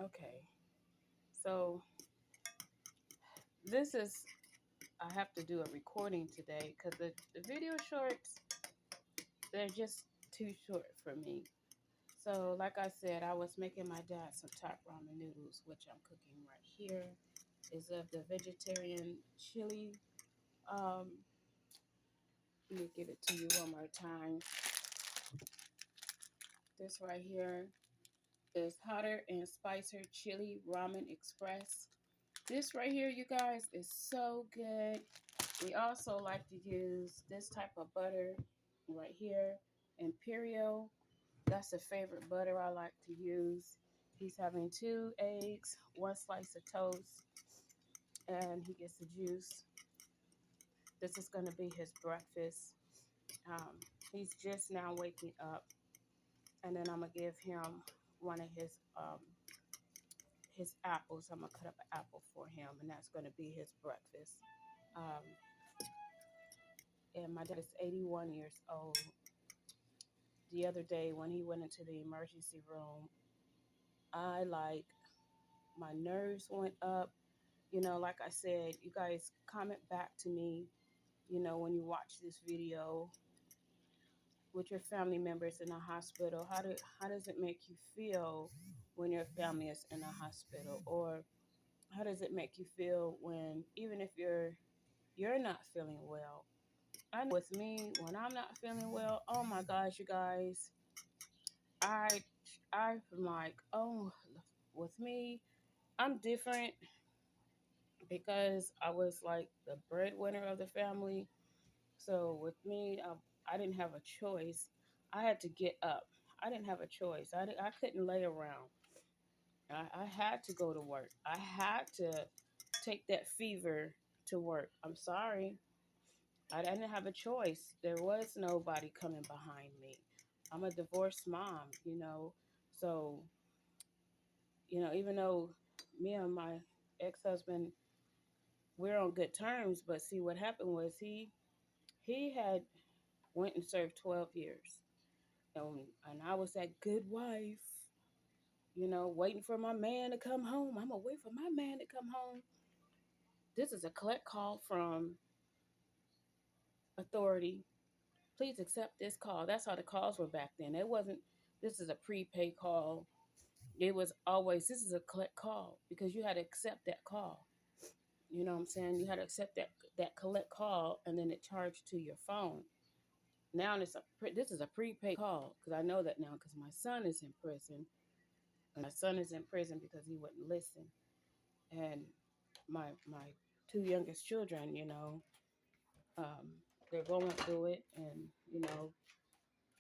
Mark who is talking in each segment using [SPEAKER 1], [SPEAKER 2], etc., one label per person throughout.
[SPEAKER 1] Okay, so this is, I have to do a recording today because the video shorts, they're just too short for me. So, like I said, I was making my dad some top ramen noodles, which I'm cooking right here. Is of the vegetarian chili. Um, Let me give it to you one more time. This right here is Hotter and Spicer Chili Ramen Express. This right here, you guys, is so good. We also like to use this type of butter right here, Imperial. That's a favorite butter I like to use. He's having 2 eggs, 1 slice of toast, and he gets the juice. This is going to be his breakfast. Um, he's just now waking up, and then I'm gonna give him one of his apples. I'm gonna cut up an apple for him, and that's gonna be his breakfast. Um, and my dad is 81 years old. The other day when he went into the emergency room, I like my nerves went up. Like I said, you guys comment back to me. When you watch this video with your family members in a hospital, how does it make you feel when your family is in a hospital, or how does it make you feel when even if you're not feeling well? I know with me, when I'm not feeling well, oh my gosh, you guys, I I'm like, oh, with me, I'm different because I was like the breadwinner of the family. So with me, I didn't have a choice. I had to get up. I didn't have a choice. I couldn't lay around. I had to go to work. I had to take that fever to work. I'm sorry. I didn't have a choice. There was nobody coming behind me. I'm a divorced mom. So, even though me and my ex-husband, we're on good terms, but see what happened was he had went and served 12 years. And I was that good wife, waiting for my man to come home. I'm gonna wait for my man to come home. This is a collect call from authority. Please accept this call. That's how the calls were back then. It wasn't, this is a prepaid call. It was always, this is a collect call because you had to accept that call. You know what I'm saying? You had to accept that collect call, and then it charged to your phone. Now this is a prepaid call because I know that now because my son is in prison. And my son is in prison because he wouldn't listen. And my two youngest children, um, they're going through it, and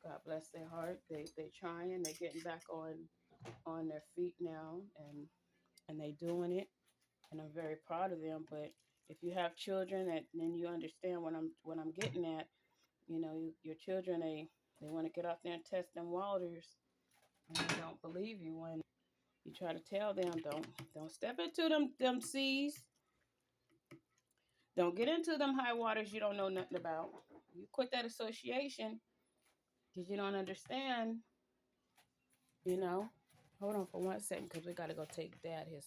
[SPEAKER 1] God bless their heart. They trying. They're getting back on their feet now, and they doing it. And I'm very proud of them. But if you have children, then you understand what I'm getting at. Your children, they want to get out there and test them waters, and they don't believe you when you try to tell them don't step into them seas. Don't get into them high waters you don't know nothing about. You quit that association because you don't understand. You know. Hold on for 1 second because we got to go take Dad his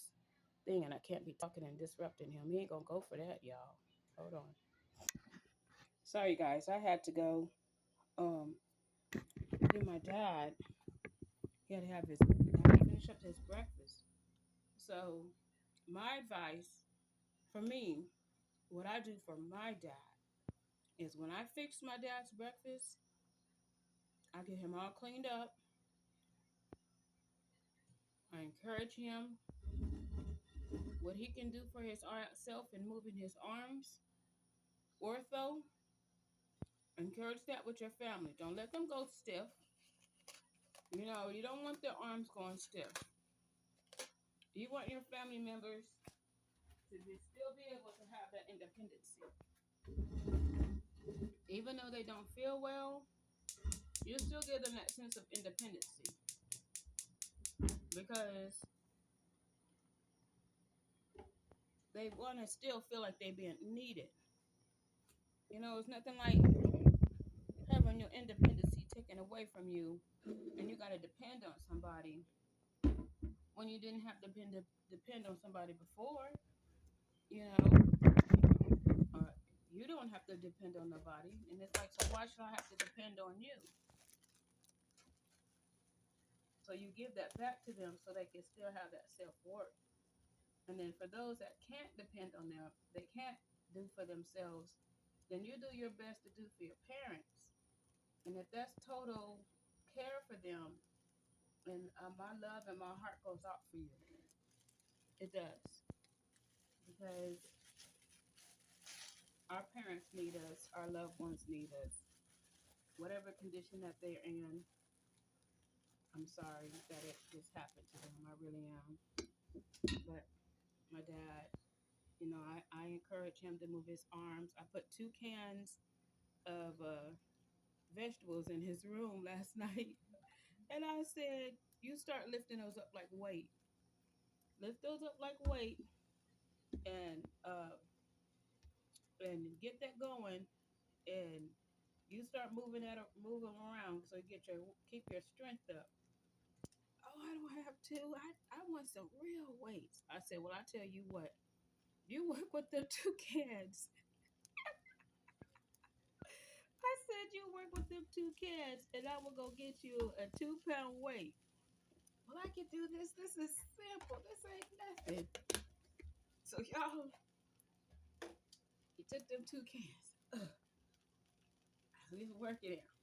[SPEAKER 1] thing, and I can't be talking and disrupting him. He ain't gonna go for that, y'all. Hold on. Sorry, guys. I had to go. Give my dad. He had to have finish up his breakfast. So my advice for me, what I do for my dad is when I fix my dad's breakfast, I get him all cleaned up. I encourage him what he can do for his self in moving his arms. Ortho, encourage that with your family. Don't let them go stiff. You don't want their arms going stiff. You want your family members to still be able to have that independency. Even though they don't feel well, you still give them that sense of independency because they want to still feel like they're being needed. It's nothing like having your independency taken away from you and you got to depend on somebody when you didn't have to depend on somebody before, you know, you don't have to depend on nobody. And it's like, so why should I have to depend on you? So you give that back to them so they can still have that self-worth. And then for those that can't depend on them, they can't do for themselves, then you do your best to do for your parents. And if that's total care for them, and my love and my heart goes out for you. It does. Because our parents need us, our loved ones need us. Whatever condition that they're in, I'm sorry that it just happened to them. I really am. But my dad, I encourage him to move his arms. I put 2 cans of vegetables in his room last night. And I said, you start lifting those up like weight. Lift those up like weight and get that going, and you start moving around so you keep your strength up. Oh, I don't have to. I want some real weights. I said, well, I tell you what, you work with the 2 cans. I said you work with them 2 cans, and I will go get you a 2 pound weight. Well, I can do this. This is simple. This ain't nothing. So y'all, he took them 2 cans. We were working there.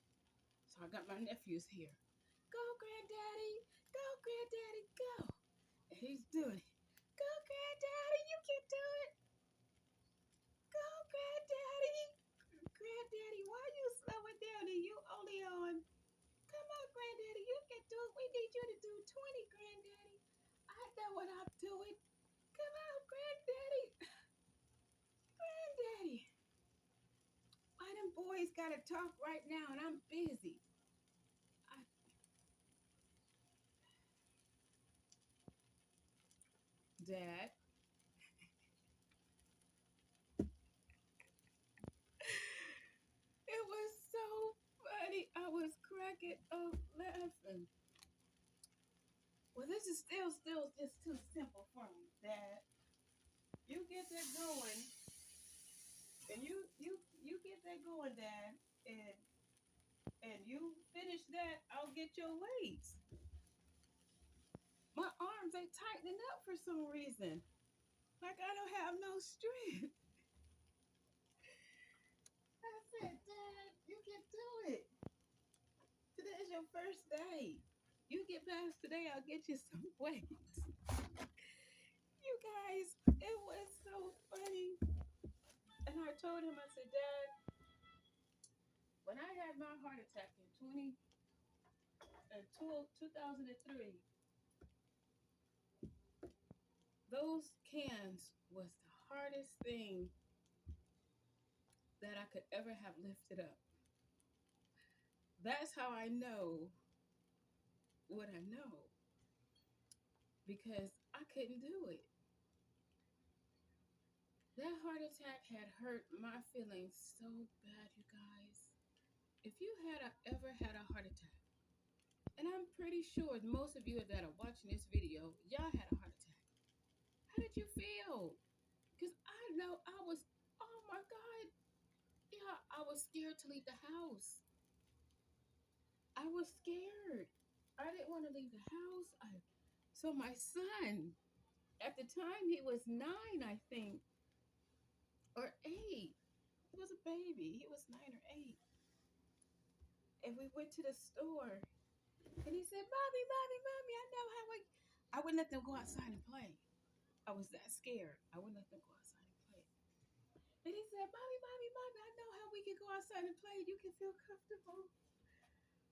[SPEAKER 1] So I got my nephews here. Go, granddaddy. Go, granddaddy. Go. And he's doing it. Go, granddaddy. You can do it. Go, granddaddy. Granddaddy, why you slowing down and you only on? Come on, granddaddy. You can do it. We need you to do 20, granddaddy. I know what I'm doing. Come on, granddaddy. Granddaddy. Why them boys gotta talk right now and I'm busy? I, Dad, it was so funny. I was cracking up laughing. Well, this is still just too simple for me, Dad. You get that going, and you get that going, Dad, and you finish that. I'll get your weights. My arms ain't tightening up for some reason. Like I don't have no strength. I said, Dad, you can do it. Today is your first day. You get past today, I'll get you some weights. You guys, it was so funny. And I told him, I said, Dad, when I had my heart attack in 2003, those cans was the hardest thing that I could ever have lifted up. That's how I know what I know, because I couldn't do it. That heart attack had hurt my feelings so bad, you guys. If you ever had a heart attack, and I'm pretty sure most of you that are watching this video, y'all had a heart attack. How did you feel? Because I know I was, oh my God, yeah, I was scared to leave the house. I was scared. I didn't want to leave the house. So my son, at the time he was 9, I think, or 8. He was a baby. He was 9 or 8. And we went to the store. And he said, Mommy, Mommy, Mommy, I know how I wouldn't let them go outside and play. I was that scared. I wouldn't let them go outside and play. And he said, Mommy, Mommy, Mommy, I know how we can go outside and play. You can feel comfortable.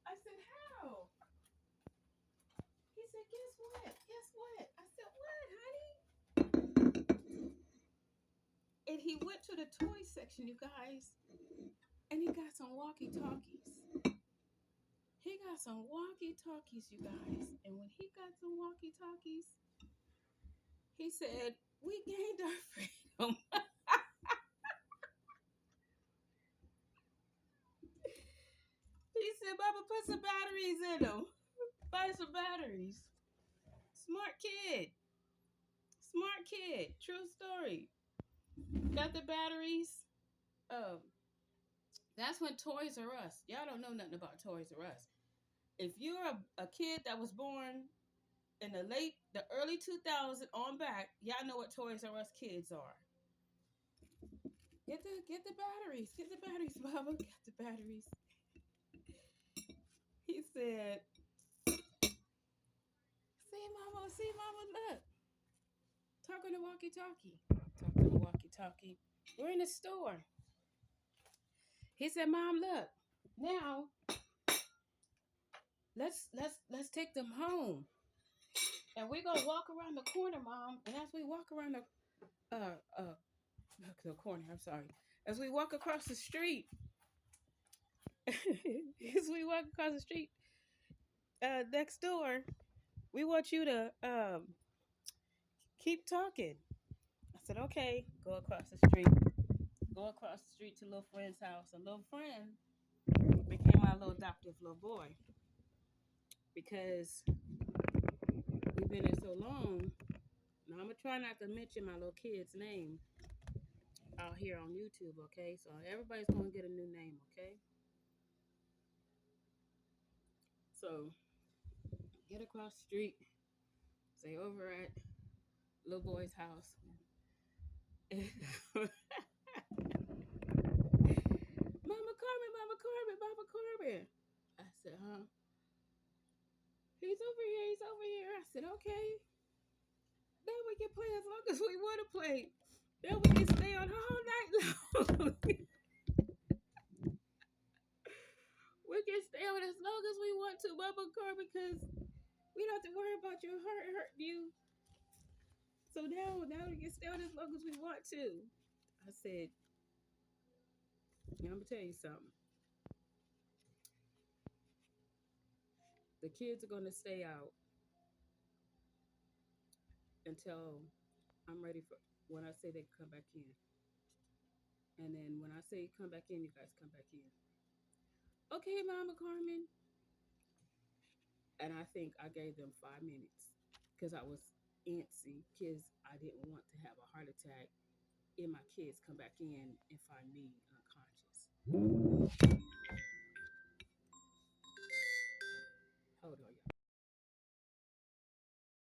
[SPEAKER 1] I said, how? He said, guess what? Guess what? I said, what, honey? And he went to the toy section, you guys, and he got some walkie-talkies. He got some walkie-talkies, you guys. And when he got some walkie-talkies, he said, we gained our freedom. He said, Mama, put some batteries in them. Buy some batteries. Smart kid. Smart kid. True story. Got the batteries. Um, that's when Toys R Us. Y'all don't know nothing about Toys R Us. If you're a kid that was born in the early 2000s on back, y'all know what Toys R Us kids are. Get the batteries. Get the batteries, Mama. Get the batteries. He said, see, Mama, look. Talking to walkie talkie. Talking to walkie talkie. We're in the store. He said, Mom, look. Now let's take them home. And we're gonna walk around the corner, Mom. And as we walk around the corner, I'm sorry. As we walk across the street, as we walk across the street, next door, we want you to keep talking. I said, okay, go across the street. Go across the street to little friend's house. A little friend became my little adoptive little boy because we've been there so long. Now I'm gonna try not to mention my little kid's name out here on YouTube, okay? So everybody's gonna get a new name, okay? So get across the street, say over at little boy's house. Mama Carmen, Mama Carmen, Mama Carmen. I said, huh? He's over here, he's over here. I said, okay. Then we can play as long as we want to play. Then we can stay on all night long. We can stay on as long as we want to, Mama Carmen, because we don't have to worry about your heart hurting you. So now we can stay on as long as we want to. I said, I'm gonna tell you something. The kids are gonna stay out until I'm ready for when I say they come back in. And then when I say come back in, you guys come back in. Okay, Mama Carmen. And I think I gave them 5 minutes because I was antsy because I didn't want to have a heart attack and my kids come back in and find me unconscious.